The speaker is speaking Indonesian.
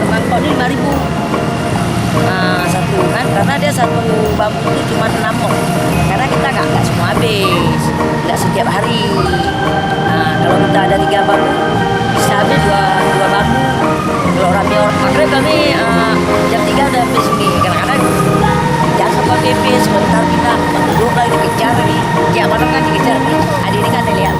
mangkok ini 5.000. Nah, satu kan, karena dia satu bambu itu cuma 6 mok. Karena kita nggak semua habis, nggak setiap hari. Nah, kalau kita ada 3 bambu, bisa habis dua bambu. Kalau rame orang maghrib kami jam 3 udah habis nih. Kadang-kadang jangan sampai pipis, sebentar kita duduk lagi dikejar nih. Ya malam kan dikejar nih. Hari ini kan lihat